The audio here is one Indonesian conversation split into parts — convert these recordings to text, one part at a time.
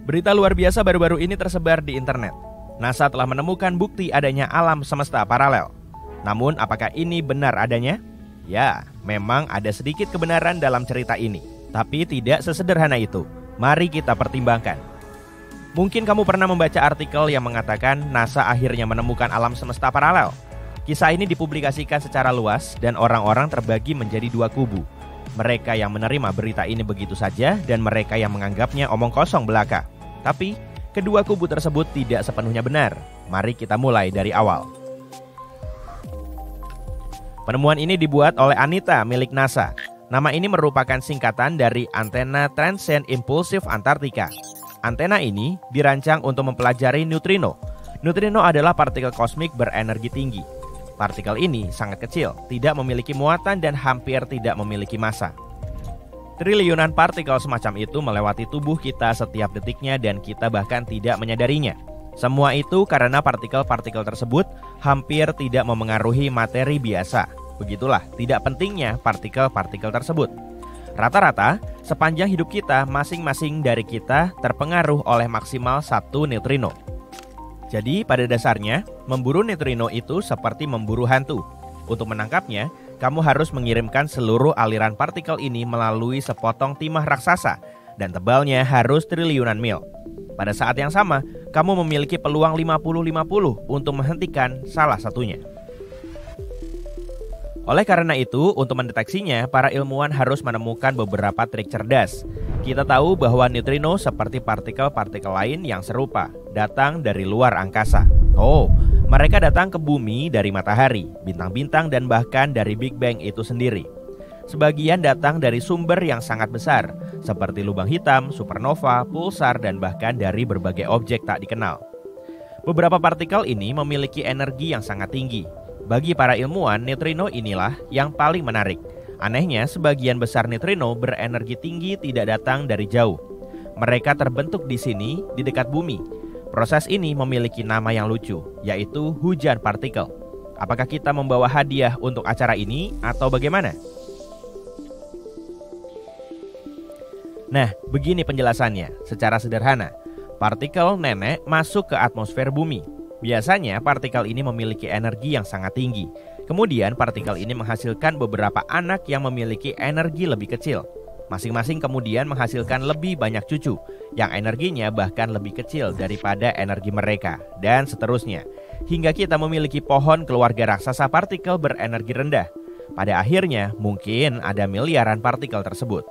Berita luar biasa baru-baru ini tersebar di internet. NASA telah menemukan bukti adanya alam semesta paralel. Namun apakah ini benar adanya? Ya, memang ada sedikit kebenaran dalam cerita ini, tapi tidak sesederhana itu. Mari kita pertimbangkan. Mungkin kamu pernah membaca artikel yang mengatakan NASA akhirnya menemukan alam semesta paralel. Kisah ini dipublikasikan secara luas dan orang-orang terbagi menjadi dua kubu. Mereka yang menerima berita ini begitu saja dan mereka yang menganggapnya omong kosong belaka. Tapi, kedua kubu tersebut tidak sepenuhnya benar. Mari kita mulai dari awal. Penemuan ini dibuat oleh Anita milik NASA. Nama ini merupakan singkatan dari Antena Transient Impulsive Antarctica. Antena ini dirancang untuk mempelajari neutrino. Neutrino adalah partikel kosmik berenergi tinggi. Partikel ini sangat kecil, tidak memiliki muatan dan hampir tidak memiliki massa. Triliunan partikel semacam itu melewati tubuh kita setiap detiknya dan kita bahkan tidak menyadarinya. Semua itu karena partikel-partikel tersebut hampir tidak memengaruhi materi biasa. Begitulah tidak pentingnya partikel-partikel tersebut. Rata-rata, sepanjang hidup kita, masing-masing dari kita terpengaruh oleh maksimal 1 neutrino. Jadi pada dasarnya, memburu neutrino itu seperti memburu hantu. Untuk menangkapnya, kamu harus mengirimkan seluruh aliran partikel ini melalui sepotong timah raksasa dan tebalnya harus triliunan mil. Pada saat yang sama, kamu memiliki peluang 50-50 untuk menghentikan salah satunya. Oleh karena itu, untuk mendeteksinya, para ilmuwan harus menemukan beberapa trik cerdas. Kita tahu bahwa neutrino seperti partikel-partikel lain yang serupa, datang dari luar angkasa. Mereka datang ke bumi dari matahari, bintang-bintang dan bahkan dari Big Bang itu sendiri. Sebagian datang dari sumber yang sangat besar, seperti lubang hitam, supernova, pulsar dan bahkan dari berbagai objek tak dikenal. Beberapa partikel ini memiliki energi yang sangat tinggi. Bagi para ilmuwan, neutrino inilah yang paling menarik. Anehnya, sebagian besar neutrino berenergi tinggi tidak datang dari jauh. Mereka terbentuk di sini, di dekat bumi. Proses ini memiliki nama yang lucu, yaitu hujan partikel. Apakah kita membawa hadiah untuk acara ini atau bagaimana? Nah, begini penjelasannya. Secara sederhana, partikel nenek masuk ke atmosfer bumi. Biasanya partikel ini memiliki energi yang sangat tinggi. Kemudian partikel ini menghasilkan beberapa anak yang memiliki energi lebih kecil. Masing-masing kemudian menghasilkan lebih banyak cucu yang energinya bahkan lebih kecil daripada energi mereka, dan seterusnya, hingga kita memiliki pohon keluarga raksasa partikel berenergi rendah. Pada akhirnya mungkin ada miliaran partikel tersebut.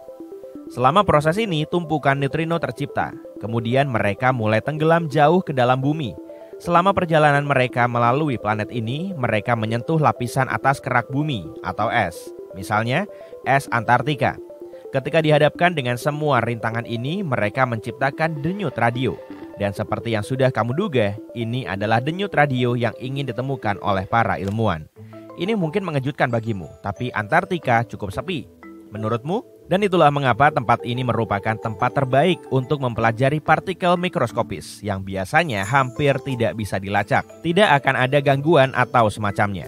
Selama proses ini, tumpukan neutrino tercipta. Kemudian mereka mulai tenggelam jauh ke dalam bumi. Selama perjalanan mereka melalui planet ini, mereka menyentuh lapisan atas kerak bumi atau es. Misalnya, es Antartika. Ketika dihadapkan dengan semua rintangan ini, mereka menciptakan denyut radio. Dan seperti yang sudah kamu duga, ini adalah denyut radio yang ingin ditemukan oleh para ilmuwan. Ini mungkin mengejutkan bagimu, tapi Antartika cukup sepi. Menurutmu? Dan itulah mengapa tempat ini merupakan tempat terbaik untuk mempelajari partikel mikroskopis yang biasanya hampir tidak bisa dilacak. Tidak akan ada gangguan atau semacamnya.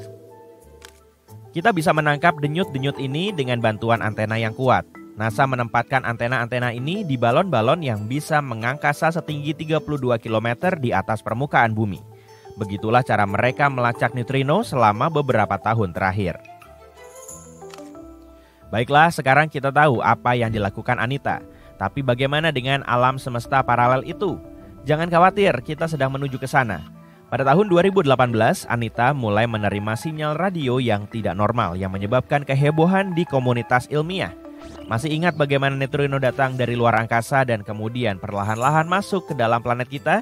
Kita bisa menangkap denyut-denyut ini dengan bantuan antena yang kuat. NASA menempatkan antena-antena ini di balon-balon yang bisa mengangkasa setinggi 32 km di atas permukaan bumi. Begitulah cara mereka melacak neutrino selama beberapa tahun terakhir. Baiklah, sekarang kita tahu apa yang dilakukan Anita. Tapi bagaimana dengan alam semesta paralel itu? Jangan khawatir, kita sedang menuju ke sana. Pada tahun 2018, Anita mulai menerima sinyal radio yang tidak normal yang menyebabkan kehebohan di komunitas ilmiah. Masih ingat bagaimana neutrino datang dari luar angkasa dan kemudian perlahan-lahan masuk ke dalam planet kita?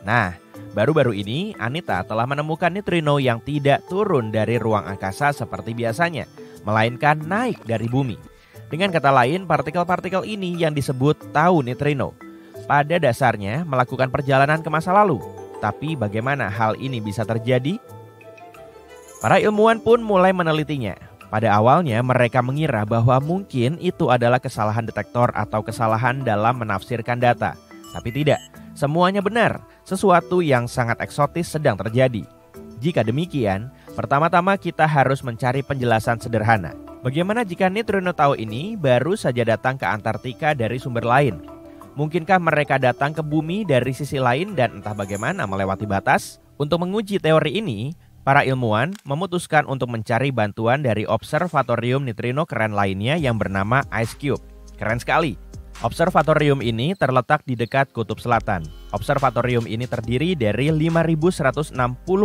Nah, baru-baru ini Anita telah menemukan neutrino yang tidak turun dari ruang angkasa seperti biasanya, melainkan naik dari bumi. Dengan kata lain, partikel-partikel ini yang disebut tau neutrino pada dasarnya melakukan perjalanan ke masa lalu. Tapi bagaimana hal ini bisa terjadi? Para ilmuwan pun mulai menelitinya. Pada awalnya mereka mengira bahwa mungkin itu adalah kesalahan detektor atau kesalahan dalam menafsirkan data. Tapi tidak, semuanya benar. Sesuatu yang sangat eksotis sedang terjadi. Jika demikian, pertama-tama kita harus mencari penjelasan sederhana. Bagaimana jika neutrino tau ini baru saja datang ke Antartika dari sumber lain? Mungkinkah mereka datang ke bumi dari sisi lain dan entah bagaimana melewati batas? Untuk menguji teori ini, para ilmuwan memutuskan untuk mencari bantuan dari observatorium neutrino keren lainnya yang bernama IceCube. Keren sekali. Observatorium ini terletak di dekat Kutub Selatan. Observatorium ini terdiri dari 5.160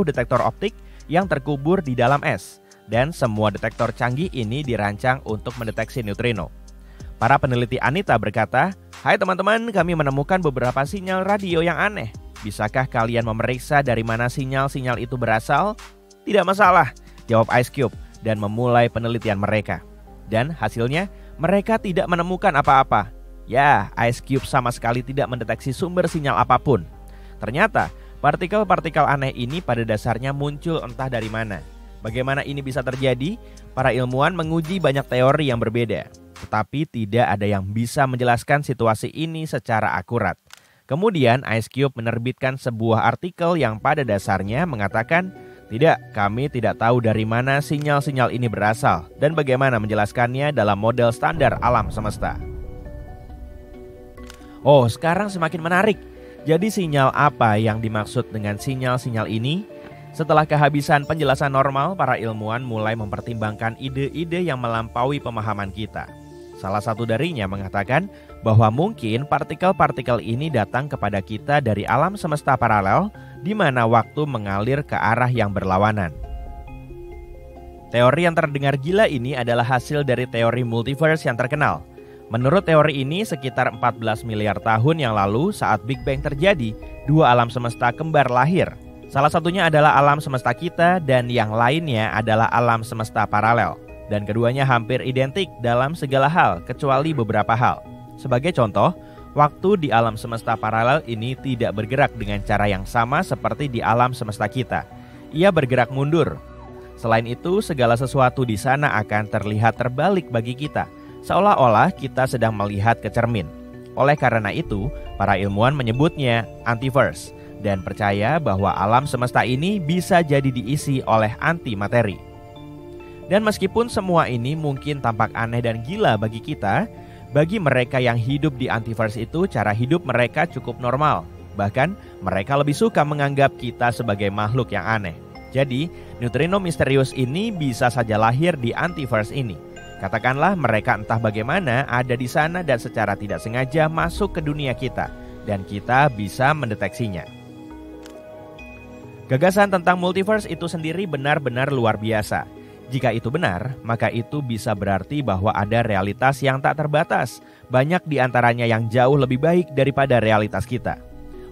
detektor optik yang terkubur di dalam es. Dan semua detektor canggih ini dirancang untuk mendeteksi neutrino. Para peneliti ANITA berkata, "Hai teman-teman, kami menemukan beberapa sinyal radio yang aneh. Bisakah kalian memeriksa dari mana sinyal-sinyal itu berasal?" "Tidak masalah," jawab IceCube dan memulai penelitian mereka. Dan hasilnya, mereka tidak menemukan apa-apa. Ya, IceCube sama sekali tidak mendeteksi sumber sinyal apapun. Ternyata, partikel-partikel aneh ini pada dasarnya muncul entah dari mana. Bagaimana ini bisa terjadi? Para ilmuwan menguji banyak teori yang berbeda. Tetapi tidak ada yang bisa menjelaskan situasi ini secara akurat. Kemudian IceCube menerbitkan sebuah artikel yang pada dasarnya mengatakan, "Tidak, kami tidak tahu dari mana sinyal-sinyal ini berasal dan bagaimana menjelaskannya dalam model standar alam semesta." Oh, sekarang semakin menarik. Jadi sinyal apa yang dimaksud dengan sinyal-sinyal ini? Setelah kehabisan penjelasan normal, para ilmuwan mulai mempertimbangkan ide-ide yang melampaui pemahaman kita. Salah satu darinya mengatakan bahwa mungkin partikel-partikel ini datang kepada kita dari alam semesta paralel di mana waktu mengalir ke arah yang berlawanan. Teori yang terdengar gila ini adalah hasil dari teori multiverse yang terkenal. Menurut teori ini, sekitar 14 miliar tahun yang lalu saat Big Bang terjadi, dua alam semesta kembar lahir. Salah satunya adalah alam semesta kita dan yang lainnya adalah alam semesta paralel. Dan keduanya hampir identik dalam segala hal kecuali beberapa hal. Sebagai contoh, waktu di alam semesta paralel ini tidak bergerak dengan cara yang sama seperti di alam semesta kita. Ia bergerak mundur. Selain itu, segala sesuatu di sana akan terlihat terbalik bagi kita, seolah-olah kita sedang melihat ke cermin. Oleh karena itu, para ilmuwan menyebutnya antiverse dan percaya bahwa alam semesta ini bisa jadi diisi oleh antimateri. Dan meskipun semua ini mungkin tampak aneh dan gila bagi kita, bagi mereka yang hidup di antiverse itu cara hidup mereka cukup normal. Bahkan mereka lebih suka menganggap kita sebagai makhluk yang aneh. Jadi, neutrino misterius ini bisa saja lahir di antiverse ini. Katakanlah mereka entah bagaimana ada di sana dan secara tidak sengaja masuk ke dunia kita, dan kita bisa mendeteksinya. Gagasan tentang multiverse itu sendiri benar-benar luar biasa. Jika itu benar, maka itu bisa berarti bahwa ada realitas yang tak terbatas. Banyak di antaranya yang jauh lebih baik daripada realitas kita.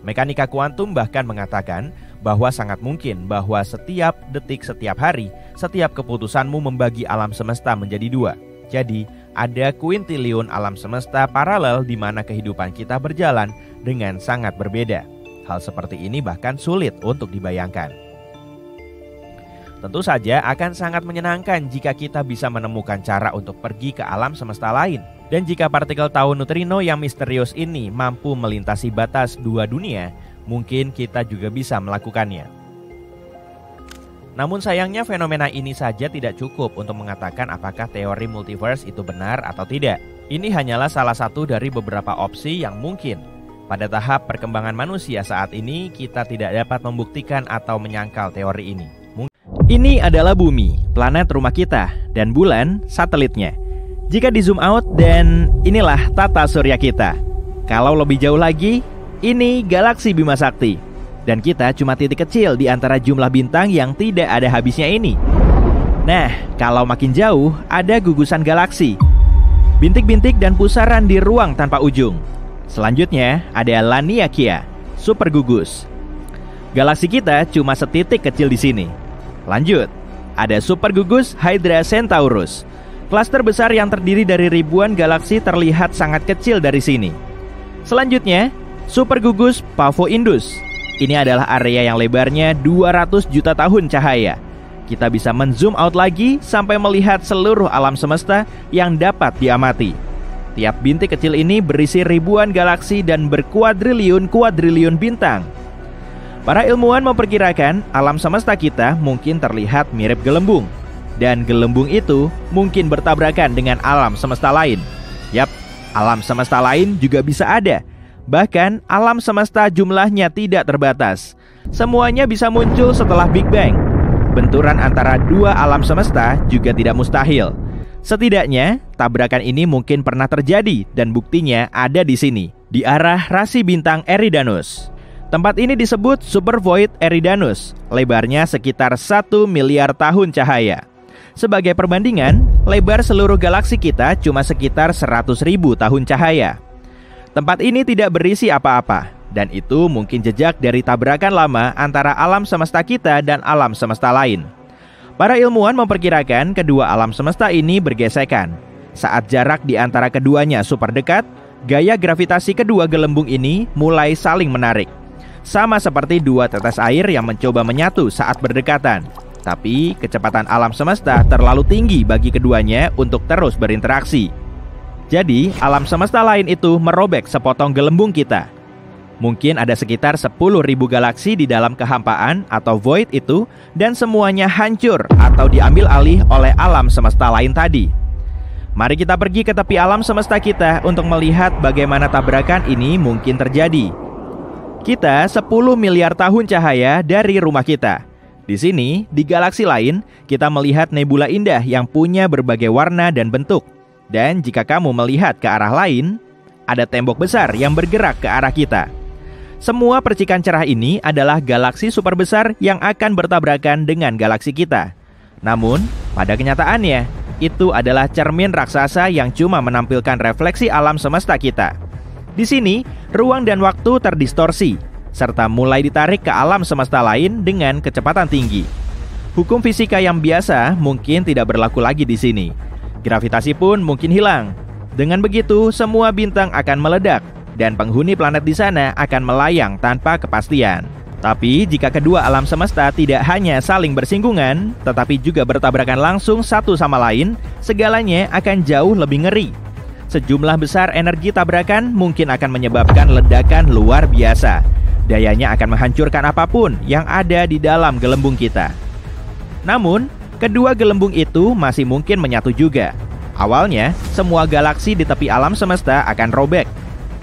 Mekanika kuantum bahkan mengatakan bahwa sangat mungkin bahwa setiap detik setiap hari, setiap keputusanmu membagi alam semesta menjadi dua. Jadi, ada kuintiliun alam semesta paralel di mana kehidupan kita berjalan dengan sangat berbeda. Hal seperti ini bahkan sulit untuk dibayangkan. Tentu saja akan sangat menyenangkan jika kita bisa menemukan cara untuk pergi ke alam semesta lain. Dan jika partikel tau neutrino yang misterius ini mampu melintasi batas dua dunia, mungkin kita juga bisa melakukannya. Namun sayangnya fenomena ini saja tidak cukup untuk mengatakan apakah teori multiverse itu benar atau tidak. Ini hanyalah salah satu dari beberapa opsi yang mungkin. Pada tahap perkembangan manusia saat ini, kita tidak dapat membuktikan atau menyangkal teori ini. Ini adalah bumi, planet rumah kita, dan bulan, satelitnya. Jika di zoom out, dan inilah tata surya kita. Kalau lebih jauh lagi, ini galaksi Bima Sakti. Dan kita cuma titik kecil di antara jumlah bintang yang tidak ada habisnya ini. Nah, kalau makin jauh, ada gugusan galaksi. Bintik-bintik dan pusaran di ruang tanpa ujung. Selanjutnya, ada Laniakea, super gugus. Galaksi kita cuma setitik kecil di sini. Lanjut, ada super gugus Hydra Centaurus. Klaster besar yang terdiri dari ribuan galaksi terlihat sangat kecil dari sini. Selanjutnya, super gugus Pavo Indus. Ini adalah area yang lebarnya 200 juta tahun cahaya. Kita bisa men-zoom out lagi sampai melihat seluruh alam semesta yang dapat diamati. Tiap bintik kecil ini berisi ribuan galaksi dan berkuadriliun-kuadriliun bintang. Para ilmuwan memperkirakan alam semesta kita mungkin terlihat mirip gelembung. Dan gelembung itu mungkin bertabrakan dengan alam semesta lain. Yap, alam semesta lain juga bisa ada. Bahkan alam semesta jumlahnya tidak terbatas. Semuanya bisa muncul setelah Big Bang. Benturan antara dua alam semesta juga tidak mustahil. Setidaknya, tabrakan ini mungkin pernah terjadi dan buktinya ada di sini, di arah rasi bintang Eridanus. Tempat ini disebut Supervoid Eridanus, lebarnya sekitar 1 miliar tahun cahaya. Sebagai perbandingan, lebar seluruh galaksi kita cuma sekitar 100.000 tahun cahaya. Tempat ini tidak berisi apa-apa, dan itu mungkin jejak dari tabrakan lama antara alam semesta kita dan alam semesta lain. Para ilmuwan memperkirakan kedua alam semesta ini bergesekan. Saat jarak di antara keduanya super dekat, gaya gravitasi kedua gelembung ini mulai saling menarik. Sama seperti dua tetes air yang mencoba menyatu saat berdekatan. Tapi kecepatan alam semesta terlalu tinggi bagi keduanya untuk terus berinteraksi. Jadi, alam semesta lain itu merobek sepotong gelembung kita. Mungkin ada sekitar 10.000 galaksi di dalam kehampaan atau void itu, dan semuanya hancur atau diambil alih oleh alam semesta lain tadi. Mari kita pergi ke tepi alam semesta kita untuk melihat bagaimana tabrakan ini mungkin terjadi. Kita 10 miliar tahun cahaya dari rumah kita. Di sini, di galaksi lain, kita melihat nebula indah yang punya berbagai warna dan bentuk. Dan jika kamu melihat ke arah lain, ada tembok besar yang bergerak ke arah kita. Semua percikan cerah ini adalah galaksi super besar yang akan bertabrakan dengan galaksi kita. Namun, pada kenyataannya, itu adalah cermin raksasa yang cuma menampilkan refleksi alam semesta kita. Di sini, ruang dan waktu terdistorsi, serta mulai ditarik ke alam semesta lain dengan kecepatan tinggi. Hukum fisika yang biasa mungkin tidak berlaku lagi di sini. Gravitasi pun mungkin hilang. Dengan begitu, semua bintang akan meledak dan penghuni planet di sana akan melayang tanpa kepastian. Tapi jika kedua alam semesta tidak hanya saling bersinggungan, tetapi juga bertabrakan langsung satu sama lain, segalanya akan jauh lebih ngeri. Sejumlah besar energi tabrakan mungkin akan menyebabkan ledakan luar biasa. Dayanya akan menghancurkan apapun yang ada di dalam gelembung kita. Namun, kedua gelembung itu masih mungkin menyatu juga. Awalnya, semua galaksi di tepi alam semesta akan robek.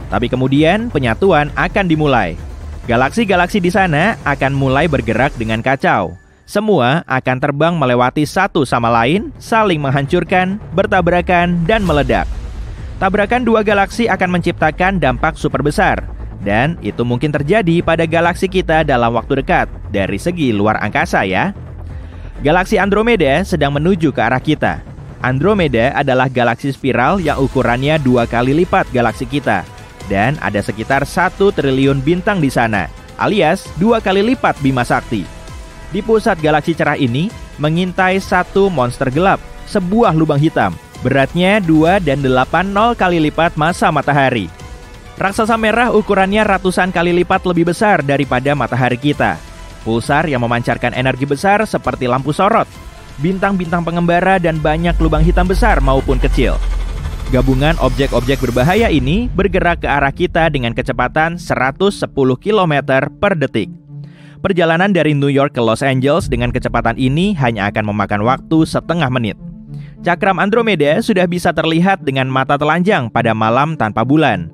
Tapi kemudian penyatuan akan dimulai. Galaksi-galaksi di sana akan mulai bergerak dengan kacau. Semua akan terbang melewati satu sama lain, saling menghancurkan, bertabrakan, dan meledak. Tabrakan dua galaksi akan menciptakan dampak super besar. Dan itu mungkin terjadi pada galaksi kita dalam waktu dekat, dari segi luar angkasa ya. Galaksi Andromeda sedang menuju ke arah kita. Andromeda adalah galaksi spiral yang ukurannya 2 kali lipat galaksi kita. Dan ada sekitar 1 triliun bintang di sana, alias 2 kali lipat Bima Sakti. Di pusat galaksi cerah ini, mengintai satu monster gelap, sebuah lubang hitam. Beratnya 2 dan 80 kali lipat massa matahari. Raksasa merah ukurannya ratusan kali lipat lebih besar daripada matahari kita. Pulsar yang memancarkan energi besar seperti lampu sorot, bintang-bintang pengembara, dan banyak lubang hitam besar maupun kecil. Gabungan objek-objek berbahaya ini bergerak ke arah kita dengan kecepatan 110 km per detik. Perjalanan dari New York ke Los Angeles dengan kecepatan ini hanya akan memakan waktu setengah menit. Cakram Andromeda sudah bisa terlihat dengan mata telanjang pada malam tanpa bulan.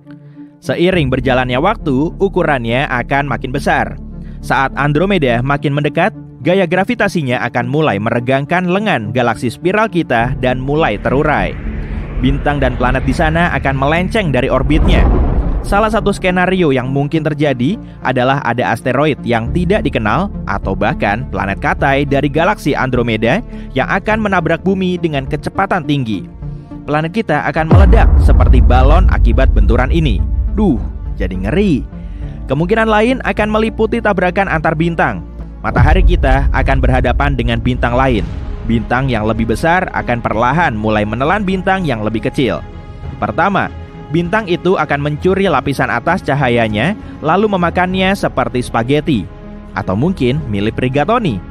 Seiring berjalannya waktu, ukurannya akan makin besar. Saat Andromeda makin mendekat, gaya gravitasinya akan mulai meregangkan lengan galaksi spiral kita dan mulai terurai. Bintang dan planet di sana akan melenceng dari orbitnya. Salah satu skenario yang mungkin terjadi adalah ada asteroid yang tidak dikenal atau bahkan planet katai dari galaksi Andromeda yang akan menabrak bumi dengan kecepatan tinggi. Planet kita akan meledak seperti balon akibat benturan ini. Duh, jadi ngeri. Kemungkinan lain akan meliputi tabrakan antar bintang. Matahari kita akan berhadapan dengan bintang lain. Bintang yang lebih besar akan perlahan mulai menelan bintang yang lebih kecil. Pertama, bintang itu akan mencuri lapisan atas cahayanya, lalu memakannya seperti spaghetti, atau mungkin mirip rigatoni.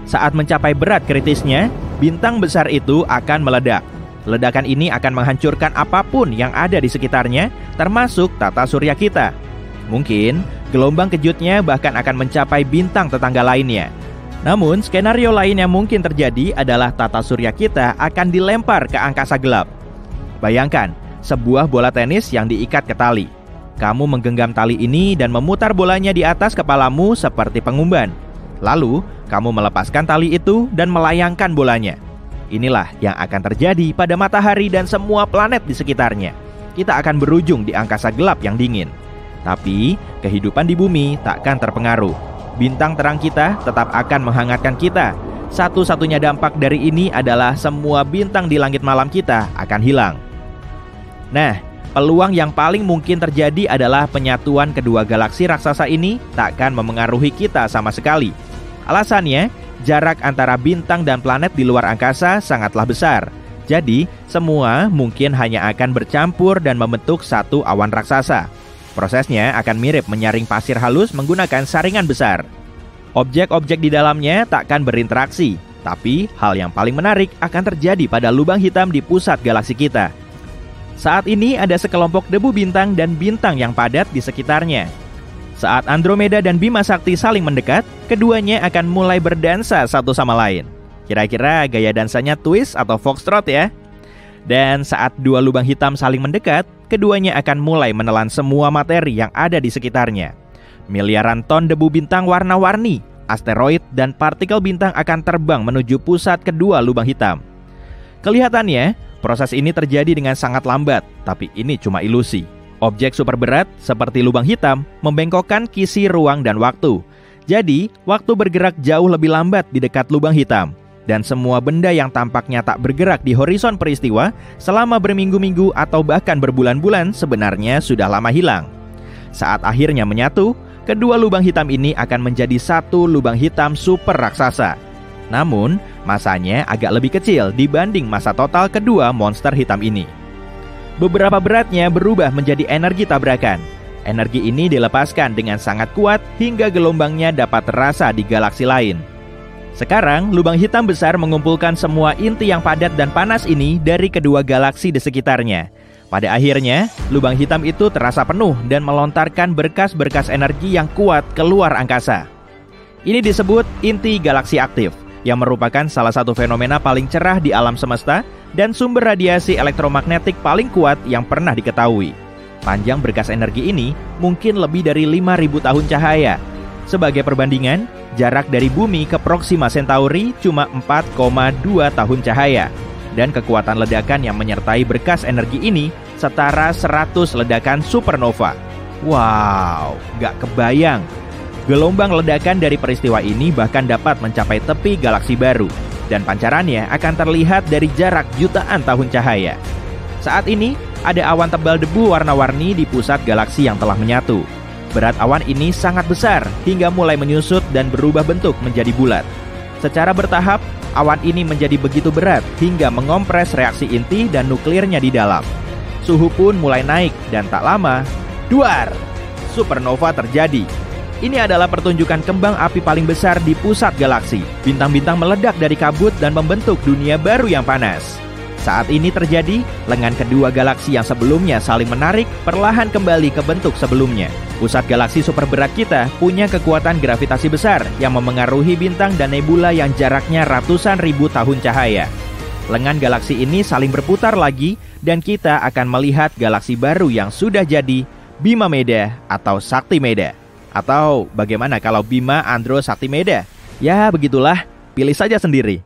Saat mencapai berat kritisnya, bintang besar itu akan meledak. Ledakan ini akan menghancurkan apapun yang ada di sekitarnya, termasuk tata surya kita. Mungkin gelombang kejutnya bahkan akan mencapai bintang tetangga lainnya. Namun, skenario lain yang mungkin terjadi adalah tata surya kita akan dilempar ke angkasa gelap. Bayangkan, sebuah bola tenis yang diikat ke tali. Kamu menggenggam tali ini dan memutar bolanya di atas kepalamu seperti pengumban. Lalu, kamu melepaskan tali itu dan melayangkan bolanya. Inilah yang akan terjadi pada matahari dan semua planet di sekitarnya. Kita akan berujung di angkasa gelap yang dingin. Tapi, kehidupan di bumi takkan terpengaruh. Bintang terang kita tetap akan menghangatkan kita. Satu-satunya dampak dari ini adalah semua bintang di langit malam kita akan hilang. Nah, peluang yang paling mungkin terjadi adalah penyatuan kedua galaksi raksasa ini takkan memengaruhi kita sama sekali. Alasannya, jarak antara bintang dan planet di luar angkasa sangatlah besar. Jadi, semua mungkin hanya akan bercampur dan membentuk satu awan raksasa. Prosesnya akan mirip menyaring pasir halus menggunakan saringan besar. Objek-objek di dalamnya takkan berinteraksi, tapi hal yang paling menarik akan terjadi pada lubang hitam di pusat galaksi kita. Saat ini ada sekelompok debu bintang dan bintang yang padat di sekitarnya. Saat Andromeda dan Bima Sakti saling mendekat, keduanya akan mulai berdansa satu sama lain. Kira-kira gaya dansanya twist atau foxtrot ya? Dan saat dua lubang hitam saling mendekat, keduanya akan mulai menelan semua materi yang ada di sekitarnya. Miliaran ton debu bintang warna-warni, asteroid, dan partikel bintang akan terbang menuju pusat kedua lubang hitam. Kelihatannya, proses ini terjadi dengan sangat lambat, tapi ini cuma ilusi. Objek super berat seperti lubang hitam membengkokkan kisi ruang dan waktu. Jadi, waktu bergerak jauh lebih lambat di dekat lubang hitam. Dan semua benda yang tampaknya tak bergerak di horizon peristiwa selama berminggu-minggu atau bahkan berbulan-bulan sebenarnya sudah lama hilang. Saat akhirnya menyatu, kedua lubang hitam ini akan menjadi satu lubang hitam super raksasa. Namun, masanya agak lebih kecil dibanding massa total kedua monster hitam ini. Beberapa beratnya berubah menjadi energi tabrakan. Energi ini dilepaskan dengan sangat kuat hingga gelombangnya dapat terasa di galaksi lain. Sekarang, lubang hitam besar mengumpulkan semua inti yang padat dan panas ini dari kedua galaksi di sekitarnya. Pada akhirnya, lubang hitam itu terasa penuh dan melontarkan berkas-berkas energi yang kuat keluar angkasa. Ini disebut inti galaksi aktif, yang merupakan salah satu fenomena paling cerah di alam semesta dan sumber radiasi elektromagnetik paling kuat yang pernah diketahui. Panjang berkas energi ini mungkin lebih dari 5.000 tahun cahaya. Sebagai perbandingan, jarak dari bumi ke Proxima Centauri cuma 4,2 tahun cahaya. Dan kekuatan ledakan yang menyertai berkas energi ini setara 100 ledakan supernova. Wow, gak kebayang. Gelombang ledakan dari peristiwa ini bahkan dapat mencapai tepi galaksi baru, dan pancarannya akan terlihat dari jarak jutaan tahun cahaya. Saat ini, ada awan tebal debu warna-warni di pusat galaksi yang telah menyatu. Berat awan ini sangat besar hingga mulai menyusut dan berubah bentuk menjadi bulat. Secara bertahap, awan ini menjadi begitu berat hingga mengompres reaksi inti dan nuklirnya di dalam. Suhu pun mulai naik dan tak lama, duar! Supernova terjadi. Ini adalah pertunjukan kembang api paling besar di pusat galaksi. Bintang-bintang meledak dari kabut dan membentuk dunia baru yang panas. Saat ini terjadi, lengan kedua galaksi yang sebelumnya saling menarik perlahan kembali ke bentuk sebelumnya. Pusat galaksi super berat kita punya kekuatan gravitasi besar yang memengaruhi bintang dan nebula yang jaraknya ratusan ribu tahun cahaya. Lengan galaksi ini saling berputar lagi dan kita akan melihat galaksi baru yang sudah jadi Bima Meda atau Sakti Meda. Atau bagaimana kalau Bima Andro Sakti Meda? Ya begitulah, pilih saja sendiri.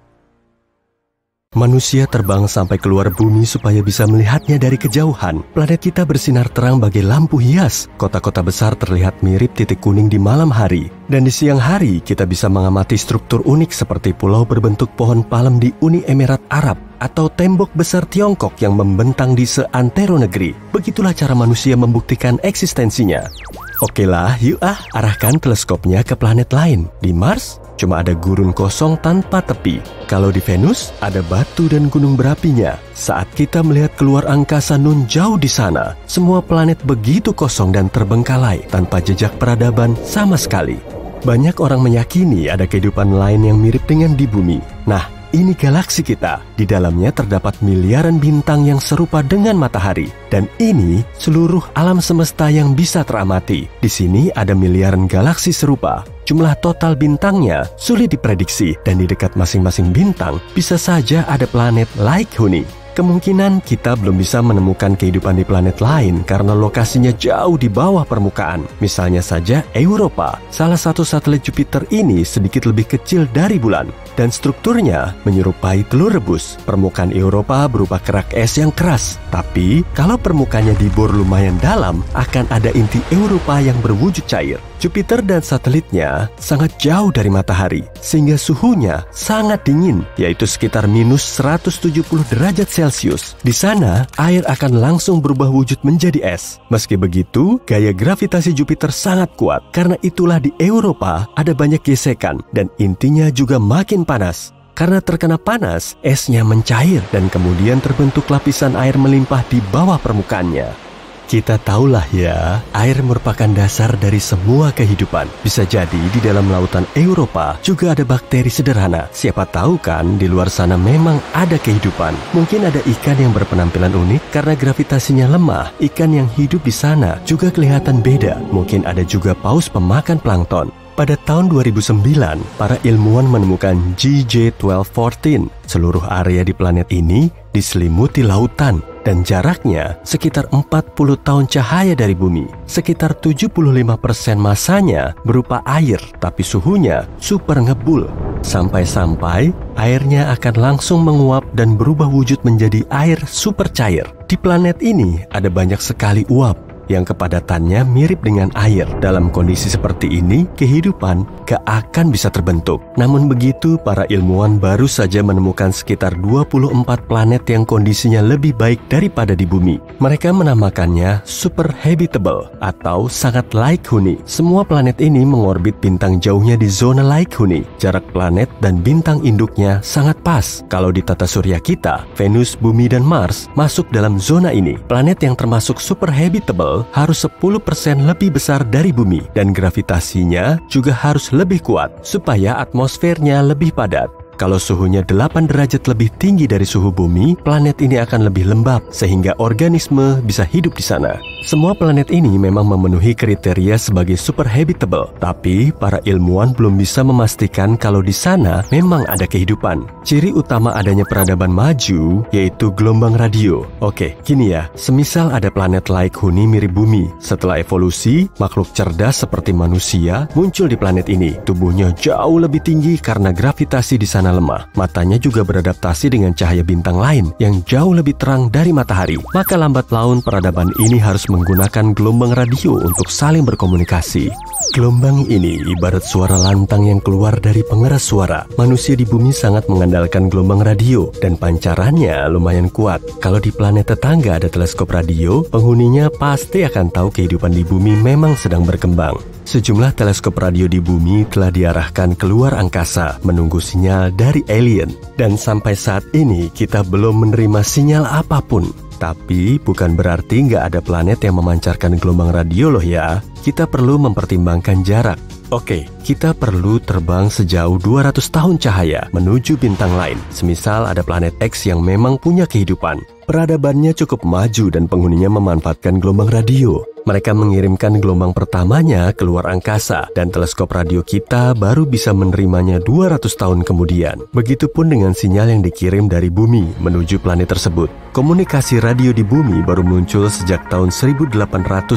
Manusia terbang sampai keluar bumi supaya bisa melihatnya dari kejauhan. Planet kita bersinar terang bagai lampu hias. Kota-kota besar terlihat mirip titik kuning di malam hari. Dan di siang hari kita bisa mengamati struktur unik seperti pulau berbentuk pohon palem di Uni Emirat Arab atau tembok besar Tiongkok yang membentang di seantero negeri. Begitulah cara manusia membuktikan eksistensinya. Oke lah, yuk arahkan teleskopnya ke planet lain. Di Mars, cuma ada gurun kosong tanpa tepi. Kalau di Venus, ada batu dan gunung berapinya. Saat kita melihat keluar angkasa nun jauh di sana, semua planet begitu kosong dan terbengkalai tanpa jejak peradaban sama sekali. Banyak orang meyakini ada kehidupan lain yang mirip dengan di bumi. Nah, ini galaksi kita. Di dalamnya terdapat miliaran bintang yang serupa dengan matahari. Dan ini seluruh alam semesta yang bisa teramati. Di sini ada miliaran galaksi serupa. Jumlah total bintangnya sulit diprediksi. Dan di dekat masing-masing bintang bisa saja ada planet like Huni. Kemungkinan kita belum bisa menemukan kehidupan di planet lain karena lokasinya jauh di bawah permukaan. Misalnya saja Europa, salah satu satelit Jupiter ini sedikit lebih kecil dari bulan dan strukturnya menyerupai telur rebus. Permukaan Europa berupa kerak es yang keras, tapi kalau permukaannya dibor lumayan dalam, akan ada inti Europa yang berwujud cair. Jupiter dan satelitnya sangat jauh dari matahari, sehingga suhunya sangat dingin, yaitu sekitar minus 170 derajat Celcius. Di sana, air akan langsung berubah wujud menjadi es. Meski begitu, gaya gravitasi Jupiter sangat kuat. Karena itulah di Europa ada banyak gesekan, dan intinya juga makin panas. Karena terkena panas, esnya mencair, dan kemudian terbentuk lapisan air melimpah di bawah permukaannya. Kita tahulah ya, air merupakan dasar dari semua kehidupan. Bisa jadi di dalam lautan Europa juga ada bakteri sederhana. Siapa tahu kan di luar sana memang ada kehidupan. Mungkin ada ikan yang berpenampilan unik karena gravitasinya lemah. Ikan yang hidup di sana juga kelihatan beda. Mungkin ada juga paus pemakan plankton. Pada tahun 2009, para ilmuwan menemukan GJ1214. Seluruh area di planet ini diselimuti lautan dan jaraknya sekitar 40 tahun cahaya dari bumi. Sekitar 75% masanya berupa air, tapi suhunya super ngebul. Sampai-sampai airnya akan langsung menguap dan berubah wujud menjadi air super cair. Di planet ini ada banyak sekali uap yang kepadatannya mirip dengan air. Dalam kondisi seperti ini, kehidupan gak akan bisa terbentuk. Namun begitu, para ilmuwan baru saja menemukan sekitar 24 planet yang kondisinya lebih baik daripada di bumi. Mereka menamakannya super habitable atau sangat laik huni. Semua planet ini mengorbit bintang jauhnya di zona laik huni. Jarak planet dan bintang induknya sangat pas. Kalau di tata surya kita, Venus, Bumi, dan Mars masuk dalam zona ini. Planet yang termasuk super habitable harus 10% lebih besar dari bumi dan gravitasinya juga harus lebih kuat supaya atmosfernya lebih padat. Kalau suhunya 8 derajat lebih tinggi dari suhu bumi, planet ini akan lebih lembab sehingga organisme bisa hidup di sana. Semua planet ini memang memenuhi kriteria sebagai super habitable, tapi para ilmuwan belum bisa memastikan kalau di sana memang ada kehidupan. Ciri utama adanya peradaban maju yaitu gelombang radio. Oke, gini ya, semisal ada planet laik huni mirip bumi. Setelah evolusi, makhluk cerdas seperti manusia muncul di planet ini. Tubuhnya jauh lebih tinggi karena gravitasi di sana lemah. Matanya juga beradaptasi dengan cahaya bintang lain yang jauh lebih terang dari matahari. Maka lambat laun peradaban ini harus menggunakan gelombang radio untuk saling berkomunikasi. Gelombang ini ibarat suara lantang yang keluar dari pengeras suara. Manusia di bumi sangat mengandalkan gelombang radio dan pancarannya lumayan kuat. Kalau di planet tetangga ada teleskop radio, penghuninya pasti akan tahu kehidupan di bumi memang sedang berkembang. Sejumlah teleskop radio di bumi telah diarahkan keluar angkasa menunggu sinyal dari alien. Dan sampai saat ini kita belum menerima sinyal apapun. Tapi bukan berarti nggak ada planet yang memancarkan gelombang radio loh ya. Kita perlu mempertimbangkan jarak. Oke, kita perlu terbang sejauh 200 tahun cahaya menuju bintang lain. Semisal ada planet X yang memang punya kehidupan. Peradabannya cukup maju dan penghuninya memanfaatkan gelombang radio. Mereka mengirimkan gelombang pertamanya keluar angkasa dan teleskop radio kita baru bisa menerimanya 200 tahun kemudian. Begitupun dengan sinyal yang dikirim dari bumi menuju planet tersebut. Komunikasi radio di bumi baru muncul sejak tahun 1895.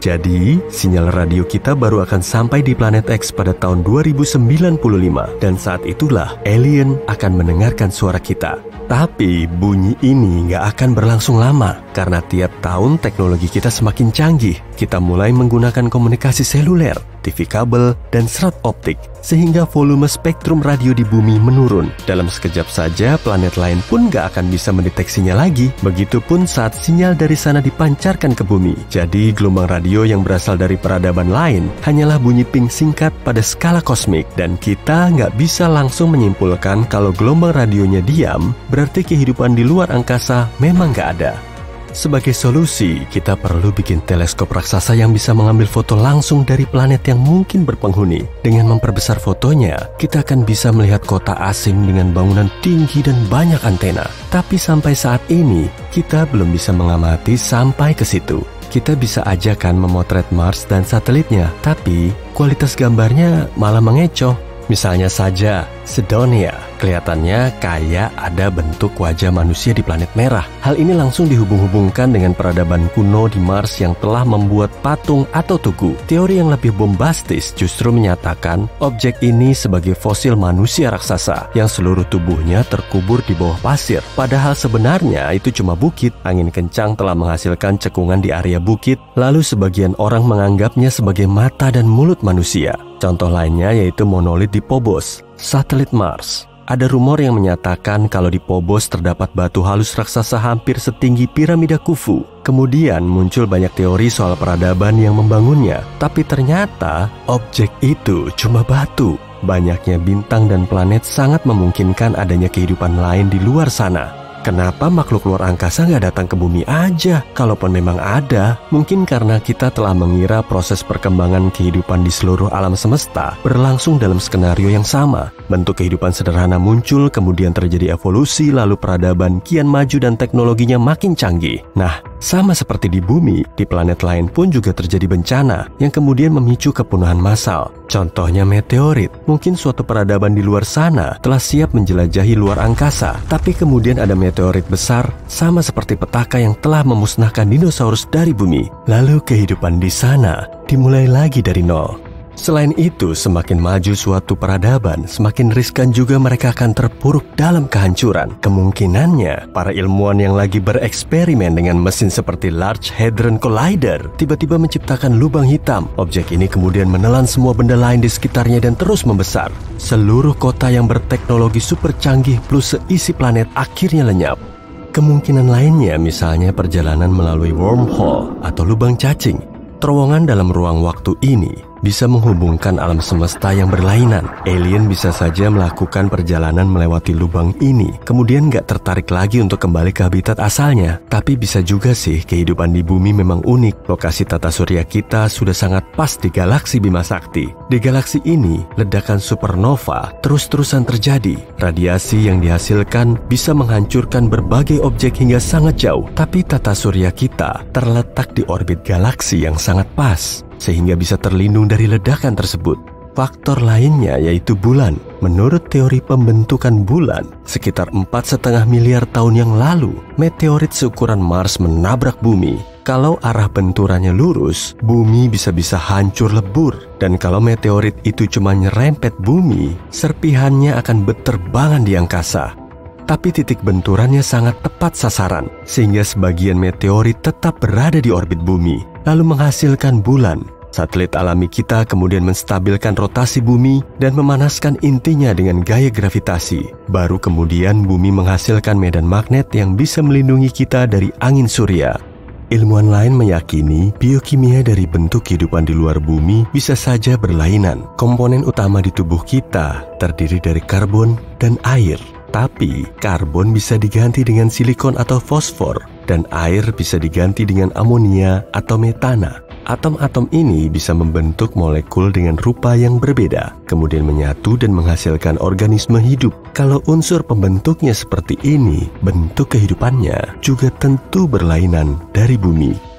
Jadi, sinyal radio kita baru akan sampai di planet X pada tahun 2095 dan saat itulah alien akan mendengarkan suara kita. Tapi bunyi ini nggak akan berlangsung lama karena tiap tahun teknologi kita semakin canggih. Kita mulai menggunakan komunikasi seluler, TV kabel, dan serat optik sehingga volume spektrum radio di bumi menurun. Dalam sekejap saja planet lain pun nggak akan bisa mendeteksinya lagi. Begitupun saat sinyal dari sana dipancarkan ke bumi. Jadi gelombang radio yang berasal dari peradaban lain hanyalah bunyi ping singkat pada skala kosmik. Dan kita nggak bisa langsung menyimpulkan kalau gelombang radionya diam, berarti kehidupan di luar angkasa memang nggak ada. Sebagai solusi, kita perlu bikin teleskop raksasa yang bisa mengambil foto langsung dari planet yang mungkin berpenghuni. Dengan memperbesar fotonya, kita akan bisa melihat kota asing dengan bangunan tinggi dan banyak antena. Tapi sampai saat ini, kita belum bisa mengamati sampai ke situ. Kita bisa aja kan memotret Mars dan satelitnya, tapi kualitas gambarnya malah mengecoh. Misalnya saja, Cydonia, kelihatannya kayak ada bentuk wajah manusia di planet merah. Hal ini langsung dihubung-hubungkan dengan peradaban kuno di Mars yang telah membuat patung atau tugu. Teori yang lebih bombastis justru menyatakan objek ini sebagai fosil manusia raksasa yang seluruh tubuhnya terkubur di bawah pasir. Padahal sebenarnya itu cuma bukit. Angin kencang telah menghasilkan cekungan di area bukit, lalu sebagian orang menganggapnya sebagai mata dan mulut manusia. Contoh lainnya yaitu monolit di Phobos, satelit Mars. Ada rumor yang menyatakan kalau di Phobos terdapat batu halus raksasa hampir setinggi piramida Khufu. Kemudian muncul banyak teori soal peradaban yang membangunnya. Tapi ternyata objek itu cuma batu. Banyaknya bintang dan planet sangat memungkinkan adanya kehidupan lain di luar sana. Kenapa makhluk luar angkasa nggak datang ke bumi aja? Kalaupun memang ada, mungkin karena kita telah mengira proses perkembangan kehidupan di seluruh alam semesta berlangsung dalam skenario yang sama. Bentuk kehidupan sederhana muncul, kemudian terjadi evolusi, lalu peradaban kian maju dan teknologinya makin canggih. Nah, sama seperti di bumi, di planet lain pun juga terjadi bencana yang kemudian memicu kepunuhan massal. Contohnya meteorit. Mungkin suatu peradaban di luar sana telah siap menjelajahi luar angkasa, tapi kemudian ada meteorit besar sama seperti petaka yang telah memusnahkan dinosaurus dari bumi. Lalu kehidupan di sana dimulai lagi dari nol. Selain itu, semakin maju suatu peradaban, semakin riskan juga mereka akan terpuruk dalam kehancuran. Kemungkinannya, para ilmuwan yang lagi bereksperimen dengan mesin seperti Large Hadron Collider tiba-tiba menciptakan lubang hitam. Objek ini kemudian menelan semua benda lain di sekitarnya dan terus membesar. Seluruh kota yang berteknologi super canggih plus seisi planet akhirnya lenyap. Kemungkinan lainnya misalnya perjalanan melalui wormhole atau lubang cacing. Terowongan dalam ruang waktu ini bisa menghubungkan alam semesta yang berlainan. Alien bisa saja melakukan perjalanan melewati lubang ini, kemudian nggak tertarik lagi untuk kembali ke habitat asalnya. Tapi bisa juga sih kehidupan di bumi memang unik. Lokasi tata surya kita sudah sangat pas di galaksi Bima Sakti. Di galaksi ini, ledakan supernova terus-terusan terjadi. Radiasi yang dihasilkan bisa menghancurkan berbagai objek hingga sangat jauh. Tapi tata surya kita terletak di orbit galaksi yang sangat pas, sehingga bisa terlindung dari ledakan tersebut. Faktor lainnya yaitu bulan. Menurut teori pembentukan bulan, sekitar 4,5 miliar tahun yang lalu, meteorit seukuran Mars menabrak bumi. Kalau arah benturannya lurus, bumi bisa-bisa hancur lebur. Dan kalau meteorit itu cuma nyerempet bumi, serpihannya akan berterbangan di angkasa. Tapi titik benturannya sangat tepat sasaran, sehingga sebagian meteorit tetap berada di orbit bumi, lalu menghasilkan bulan. Satelit alami kita kemudian menstabilkan rotasi bumi dan memanaskan intinya dengan gaya gravitasi. Baru kemudian bumi menghasilkan medan magnet yang bisa melindungi kita dari angin surya. Ilmuwan lain meyakini biokimia dari bentuk kehidupan di luar bumi bisa saja berlainan. Komponen utama di tubuh kita terdiri dari karbon dan air. Tapi, karbon bisa diganti dengan silikon atau fosfor, dan air bisa diganti dengan amonia atau metana. Atom-atom ini bisa membentuk molekul dengan rupa yang berbeda, kemudian menyatu dan menghasilkan organisme hidup. Kalau unsur pembentuknya seperti ini, bentuk kehidupannya juga tentu berlainan dari bumi.